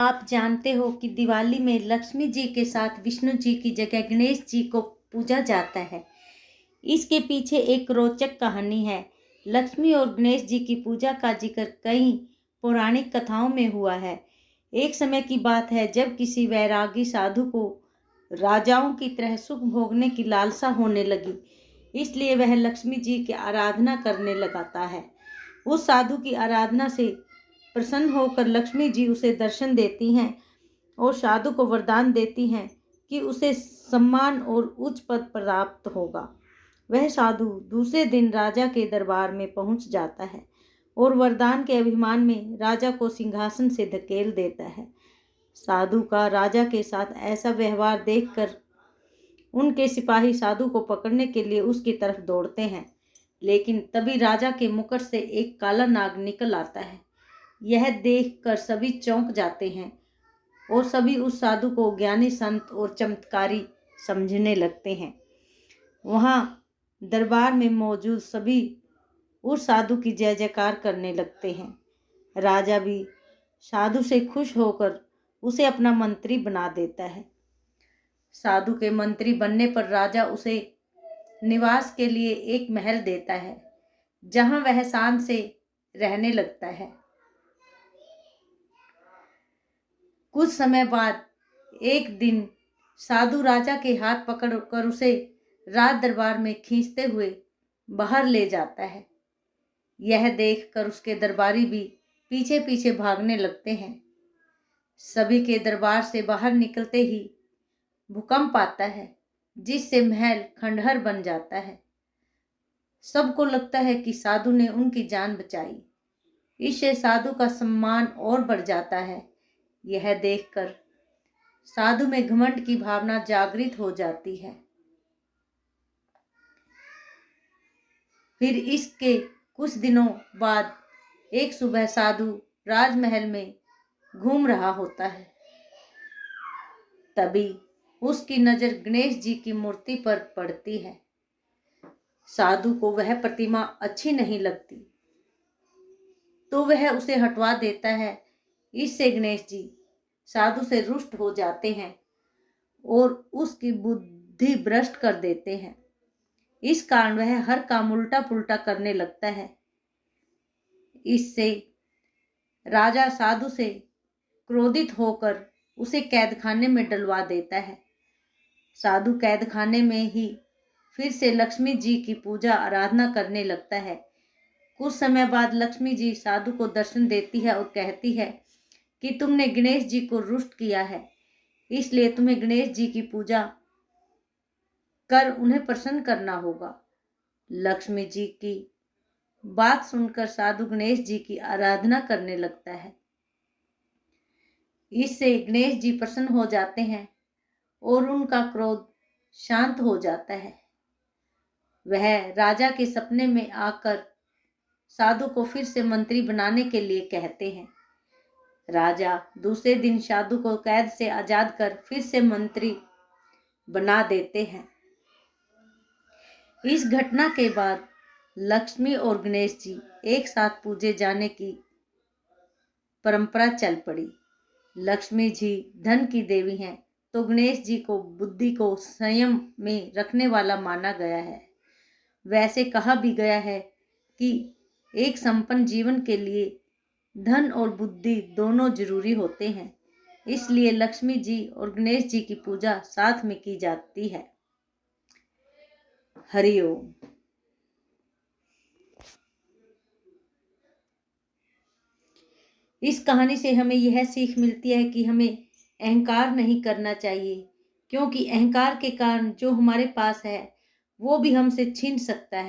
आप जानते हो कि दिवाली में लक्ष्मी जी के साथ विष्णु जी की जगह गणेश जी को पूजा जाता है। इसके पीछे एक रोचक कहानी है। लक्ष्मी और गणेश जी की पूजा का जिक्र कई पौराणिक कथाओं में हुआ है। एक समय की बात है जब किसी वैरागी साधु को राजाओं की तरह सुख भोगने की लालसा होने लगी, इसलिए वह लक्ष्मी जी की आराधना करने लगाता है। उस साधु की आराधना से प्रसन्न होकर लक्ष्मी जी उसे दर्शन देती हैं और साधु को वरदान देती हैं कि उसे सम्मान और उच्च पद प्राप्त होगा। वह साधु दूसरे दिन राजा के दरबार में पहुंच जाता है और वरदान के अभिमान में राजा को सिंहासन से धकेल देता है। साधु का राजा के साथ ऐसा व्यवहार देखकर उनके सिपाही साधु को पकड़ने के लिए उसकी तरफ दौड़ते हैं, लेकिन तभी राजा के मुकुट से एक काला नाग निकल आता है। यह देखकर सभी चौंक जाते हैं और सभी उस साधु को ज्ञानी संत और चमत्कारी समझने लगते हैं। वहाँ दरबार में मौजूद सभी उस साधु की जय जयकार करने लगते हैं। राजा भी साधु से खुश होकर उसे अपना मंत्री बना देता है। साधु के मंत्री बनने पर राजा उसे निवास के लिए एक महल देता है, जहाँ वह शान से रहने लगता है। कुछ समय बाद एक दिन साधु राजा के हाथ पकड़कर उसे राज दरबार में खींचते हुए बाहर ले जाता है। यह देखकर उसके दरबारी भी पीछे पीछे भागने लगते हैं। सभी के दरबार से बाहर निकलते ही भूकंप आता है, जिससे महल खंडहर बन जाता है। सबको लगता है कि साधु ने उनकी जान बचाई। इससे साधु का सम्मान और बढ़ जाता है। यह देखकर साधु में घमंड की भावना जागृत हो जाती है। फिर इसके कुछ दिनों बाद एक सुबह साधु राजमहल में घूम रहा होता है। तभी उसकी नजर गणेश जी की मूर्ति पर पड़ती है। साधु को वह प्रतिमा अच्छी नहीं लगती, तो वह उसे हटवा देता है। इससे गणेश जी साधु से रुष्ट हो जाते हैं और उसकी बुद्धि भ्रष्ट कर देते हैं। इस कारण वह हर काम उल्टा पुल्टा करने लगता है। इससे राजा साधु से क्रोधित होकर उसे कैदखाने में डलवा देता है। साधु कैदखाने में ही फिर से लक्ष्मी जी की पूजा आराधना करने लगता है। कुछ समय बाद लक्ष्मी जी साधु को दर्शन देती है और कहती है कि तुमने गणेश जी को रुष्ट किया है, इसलिए तुम्हें गणेश जी की पूजा कर उन्हें प्रसन्न करना होगा। लक्ष्मी जी की बात सुनकर साधु गणेश जी की आराधना करने लगता है। इससे गणेश जी प्रसन्न हो जाते हैं और उनका क्रोध शांत हो जाता है। वह राजा के सपने में आकर साधु को फिर से मंत्री बनाने के लिए कहते हैं। राजा दूसरे दिन साधु को कैद से आजाद कर फिर से मंत्री बना देते हैं। इस घटना के बाद लक्ष्मी और गणेश जी एक साथ पूजे जाने की परंपरा चल पड़ी। लक्ष्मी जी धन की देवी हैं, तो गणेश जी को बुद्धि को संयम में रखने वाला माना गया है। वैसे कहा भी गया है कि एक संपन्न जीवन के लिए धन और बुद्धि दोनों जरूरी होते हैं, इसलिए लक्ष्मी जी और गणेश जी की पूजा साथ में की जाती है। हरि ओम। इस कहानी से हमें यह सीख मिलती है कि हमें अहंकार नहीं करना चाहिए, क्योंकि अहंकार के कारण जो हमारे पास है वो भी हमसे छीन सकता है।